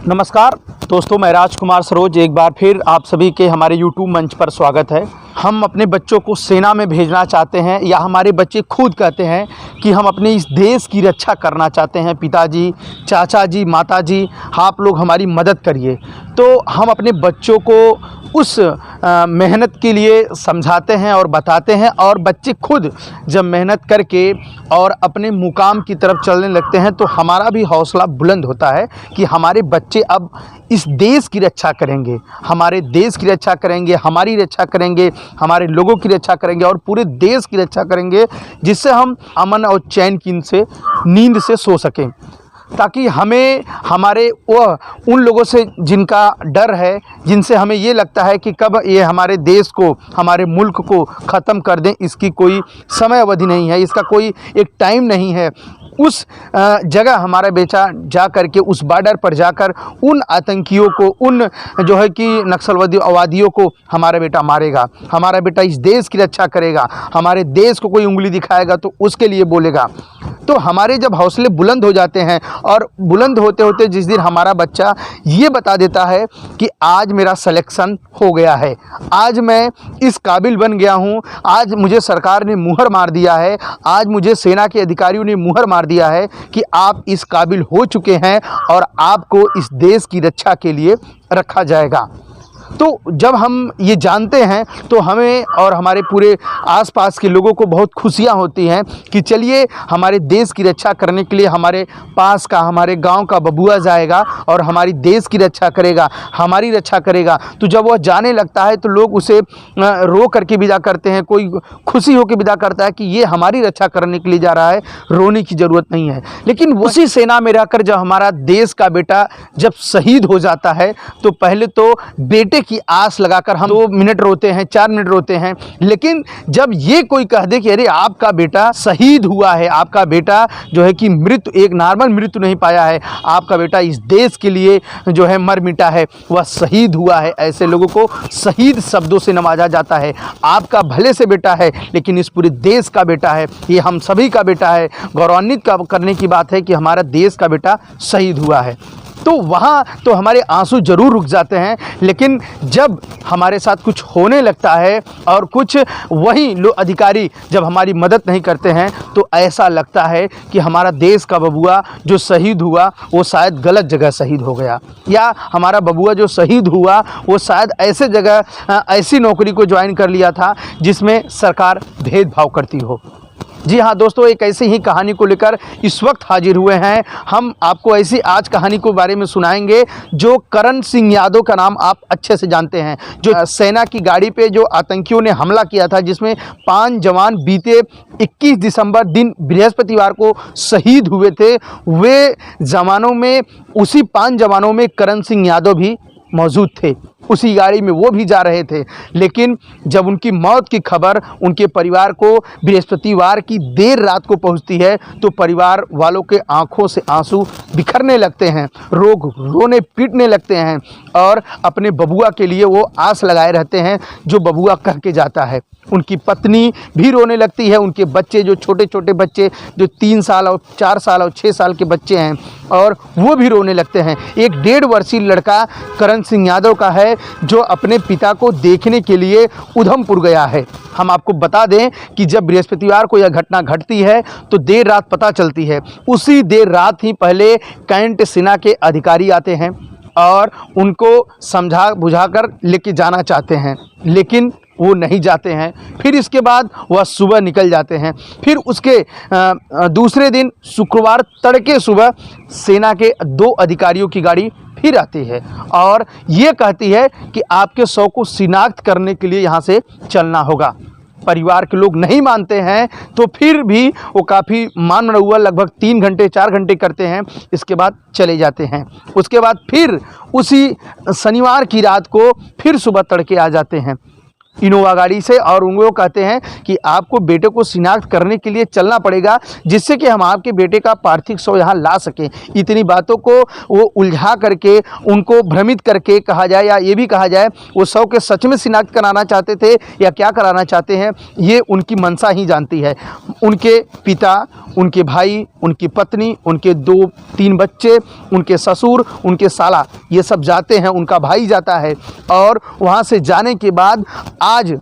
नमस्कार दोस्तों, मैं राजकुमार सरोज एक बार फिर आप सभी के हमारे YouTube मंच पर स्वागत है। हम अपने बच्चों को सेना में भेजना चाहते हैं या हमारे बच्चे खुद कहते हैं कि हम अपने इस देश की रक्षा करना चाहते हैं। पिताजी, चाचा जी, माता जी, आप लोग हमारी मदद करिए। तो हम अपने बच्चों को उस मेहनत के लिए समझाते हैं और बताते हैं, और बच्चे खुद जब मेहनत करके और अपने मुकाम की तरफ चलने लगते हैं तो हमारा भी हौसला बुलंद होता है कि हमारे बच्चे अब इस देश की रक्षा करेंगे, हमारे देश की रक्षा करेंगे, हमारी रक्षा करेंगे, हमारे लोगों की रक्षा करेंगे और पूरे देश की रक्षा करेंगे, जिससे हम अमन और चैन की नींद से सो सकें। ताकि हमें हमारे उन लोगों से जिनका डर है, जिनसे हमें ये लगता है कि कब ये हमारे देश को, हमारे मुल्क को ख़त्म कर दें, इसकी कोई समय अवधि नहीं है, इसका कोई एक टाइम नहीं है। उस जगह हमारा बेटा जा कर के उस बॉर्डर पर जाकर उन आतंकियों को, उन जो है कि नक्सलवादियों को हमारा बेटा मारेगा, हमारा बेटा इस देश की रक्षा करेगा। हमारे देश को कोई उंगली दिखाएगा तो उसके लिए बोलेगा। तो हमारे जब हौसले बुलंद हो जाते हैं और बुलंद होते होते जिस दिन हमारा बच्चा ये बता देता है कि आज मेरा सिलेक्शन हो गया है, आज मैं इस काबिल बन गया हूँ, आज मुझे सरकार ने मुहर मार दिया है, आज मुझे सेना के अधिकारियों ने मुहर मार दिया है कि आप इस काबिल हो चुके हैं और आपको इस देश की रक्षा के लिए रखा जाएगा। तो जब हम ये जानते हैं तो हमें और हमारे पूरे आसपास के लोगों को बहुत खुशियाँ होती हैं कि चलिए हमारे देश की रक्षा करने के लिए हमारे पास का, हमारे गांव का बबुआ जाएगा और हमारी देश की रक्षा करेगा, हमारी रक्षा करेगा। तो जब वह जाने लगता है तो लोग उसे रो करके विदा करते हैं, कोई खुशी होकर विदा करता है कि ये हमारी रक्षा करने के लिए जा रहा है, रोने की ज़रूरत नहीं है। लेकिन उसी सेना में रहकर जब हमारा देश का बेटा जब शहीद हो जाता है तो पहले तो बेटे की आस लगाकर हम 2 मिनट रोते हैं, 4 मिनट रोते हैं। लेकिन जब ये कोई कह दे कि अरे आपका बेटा शहीद हुआ है, आपका बेटा जो है कि मृत्यु, एक नॉर्मल मृत्यु नहीं पाया है, आपका बेटा इस देश के लिए जो है मर मिटा है, वह शहीद हुआ है, ऐसे लोगों को शहीद शब्दों से नवाजा जाता है। आपका भले से बेटा है लेकिन इस पूरे देश का बेटा है, ये हम सभी का बेटा है। गौरवान्वित करने की बात है कि हमारा देश का बेटा शहीद हुआ है। तो वहाँ तो हमारे आंसू ज़रूर रुक जाते हैं। लेकिन जब हमारे साथ कुछ होने लगता है और कुछ वही लोग अधिकारी जब हमारी मदद नहीं करते हैं तो ऐसा लगता है कि हमारा देश का बबुआ जो शहीद हुआ वो शायद गलत जगह शहीद हो गया, या हमारा बबुआ जो शहीद हुआ वो शायद ऐसे जगह ऐसी नौकरी को ज्वाइन कर लिया था जिसमें सरकार भेदभाव करती हो। जी हाँ दोस्तों, एक ऐसी ही कहानी को लेकर इस वक्त हाजिर हुए हैं। हम आपको ऐसी आज कहानी के बारे में सुनाएंगे जो करण सिंह यादव का नाम आप अच्छे से जानते हैं, जो सेना की गाड़ी पे जो आतंकियों ने हमला किया था, जिसमें 5 जवान बीते 21 दिसंबर दिन बृहस्पतिवार को शहीद हुए थे। वे जवानों में, उसी 5 जवानों में करण सिंह यादव भी मौजूद थे, उसी गाड़ी में वो भी जा रहे थे। लेकिन जब उनकी मौत की खबर उनके परिवार को बृहस्पतिवार की देर रात को पहुंचती है तो परिवार वालों के आंखों से आंसू बिखरने लगते हैं, रोने पीटने लगते हैं और अपने बबुआ के लिए वो आस लगाए रहते हैं जो बबुआ कह के जाता है। उनकी पत्नी भी रोने लगती है, उनके बच्चे जो छोटे छोटे बच्चे जो 3 साल और 4 साल और 6 साल के बच्चे हैं और वो भी रोने लगते हैं। एक 1.5 वर्षीय लड़का करण सिंह यादव का है जो अपने पिता को देखने के लिए उधमपुर गया है। हम आपको बता दें कि जब बृहस्पतिवार को यह घटना घटती है तो देर रात पता चलती है। उसी देर रात ही पहले कैंट सेना के अधिकारी आते हैं और उनको समझा बुझाकर लेके जाना चाहते हैं, लेकिन वो नहीं जाते हैं। फिर इसके बाद वह सुबह निकल जाते हैं। फिर उसके दूसरे दिन शुक्रवार तड़के सुबह सेना के 2 अधिकारियों की गाड़ी फिर आती है और ये कहती है कि आपके शव को शिनाख्त करने के लिए यहाँ से चलना होगा। परिवार के लोग नहीं मानते हैं तो फिर भी वो काफ़ी मान हुआ, लगभग 3 घंटे 4 घंटे करते हैं, इसके बाद चले जाते हैं। उसके बाद फिर उसी शनिवार की रात को फिर सुबह तड़के आ जाते हैं। इनोवा गाड़ी से, और उन लोग कहते हैं कि आपको बेटे को शिनाख्त करने के लिए चलना पड़ेगा, जिससे कि हम आपके बेटे का पार्थिव शव यहाँ ला सकें। इतनी बातों को वो उलझा करके, उनको भ्रमित करके कहा जाए, या ये भी कहा जाए वो शव के सच में शिनाख्त कराना चाहते थे या क्या कराना चाहते हैं, ये उनकी मंशा ही जानती है। उनके पिता, उनके भाई, उनकी पत्नी, उनके 2-3 बच्चे, उनके ससुर, उनके साला, ये सब जाते हैं, उनका भाई जाता है। और वहाँ से जाने के बाद आज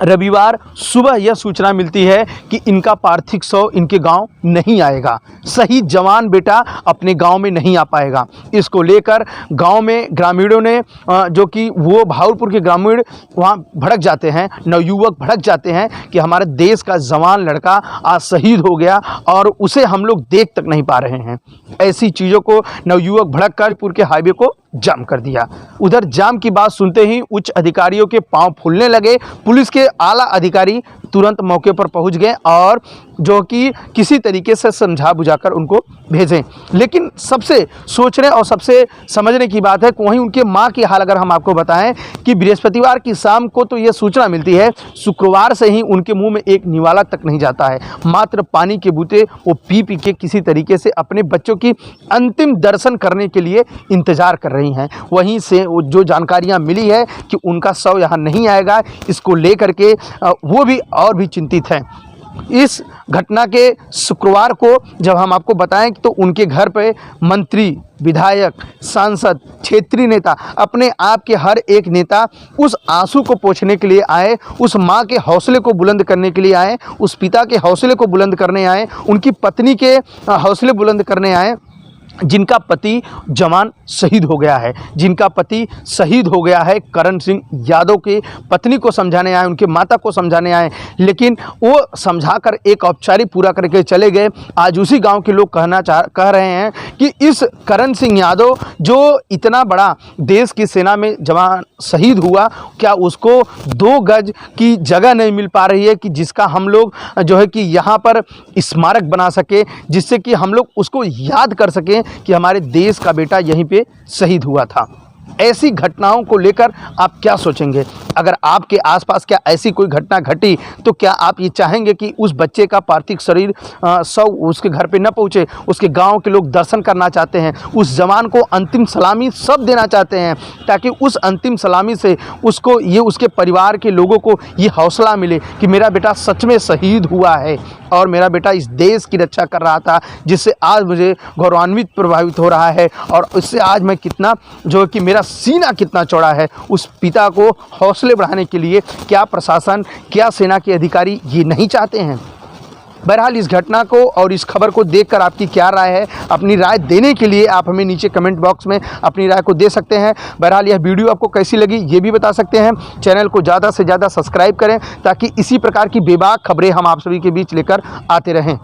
रविवार सुबह यह सूचना मिलती है कि इनका पार्थिव शव इनके गांव नहीं आएगा। शहीद जवान बेटा अपने गांव में नहीं आ पाएगा। इसको लेकर गांव में ग्रामीणों ने, जो कि वो भागलपुर के ग्रामीण वहां भड़क जाते हैं, नवयुवक भड़क जाते हैं कि हमारे देश का जवान लड़का आज शहीद हो गया और उसे हम लोग देख तक नहीं पा रहे हैं। ऐसी चीज़ों को नवयुवक भड़क कर पूरे हाईवे को जाम कर दिया। उधर जाम की बात सुनते ही उच्च अधिकारियों के पांव फूलने लगे। पुलिस के आला अधिकारी तुरंत मौके पर पहुंच गए और जो कि किसी तरीके से समझा बुझाकर उनको भेजें। लेकिन सबसे सोचने और सबसे समझने की बात है कि वहीं उनके मां की हाल अगर हम आपको बताएं कि बृहस्पतिवार की शाम को तो ये सूचना मिलती है, शुक्रवार से ही उनके मुंह में एक निवाला तक नहीं जाता है। मात्र पानी के बूते वो पी पी के किसी तरीके से अपने बच्चों की अंतिम दर्शन करने के लिए इंतजार कर रही हैं। वहीं से जो जानकारियां मिली है कि उनका शव यहाँ नहीं आएगा, इसको लेकर के वो भी और भी चिंतित हैं। इस घटना के शुक्रवार को जब हम आपको बताएं तो उनके घर पे मंत्री, विधायक, सांसद, क्षेत्रीय नेता, अपने आप के हर एक नेता उस आंसू को पोंछने के लिए आए, उस माँ के हौसले को बुलंद करने के लिए आए, उस पिता के हौसले को बुलंद करने आए, उनकी पत्नी के हौसले बुलंद करने आए, जिनका पति जवान शहीद हो गया है, जिनका पति शहीद हो गया है। करण सिंह यादव की पत्नी को समझाने आए, उनके माता को समझाने आए, लेकिन वो समझाकर एक औपचारिक पूरा करके चले गए। आज उसी गांव के लोग कह रहे हैं कि इस करण सिंह यादव जो इतना बड़ा देश की सेना में जवान शहीद हुआ, क्या उसको 2 गज की जगह नहीं मिल पा रही है कि जिसका हम लोग जो है कि यहाँ पर स्मारक बना सके, जिससे कि हम लोग उसको याद कर सकें कि हमारे देश का बेटा यहीं पे शहीद हुआ था। ऐसी घटनाओं को लेकर आप क्या सोचेंगे? अगर आपके आसपास क्या ऐसी कोई घटना घटी तो क्या आप ये चाहेंगे कि उस बच्चे का पार्थिव शरीर शव उसके घर पे न पहुँचे? उसके गांव के लोग दर्शन करना चाहते हैं, उस जवान को अंतिम सलामी सब देना चाहते हैं, ताकि उस अंतिम सलामी से उसको ये, उसके परिवार के लोगों को ये हौसला मिले कि मेरा बेटा सच में शहीद हुआ है और मेरा बेटा इस देश की रक्षा कर रहा था, जिससे आज मुझे गौरवान्वित प्रभावित हो रहा है। और इससे आज मैं कितना जो कि मेरा सीना कितना चौड़ा है। उस पिता को हौसले बढ़ाने के लिए क्या प्रशासन, क्या सेना के अधिकारी ये नहीं चाहते हैं? बहरहाल इस घटना को और इस खबर को देखकर आपकी क्या राय है? अपनी राय देने के लिए आप हमें नीचे कमेंट बॉक्स में अपनी राय को दे सकते हैं। बहरहाल यह वीडियो आपको कैसी लगी ये भी बता सकते हैं। चैनल को ज़्यादा से ज़्यादा सब्सक्राइब करें ताकि इसी प्रकार की बेबाक खबरें हम आप सभी के बीच लेकर आते रहें।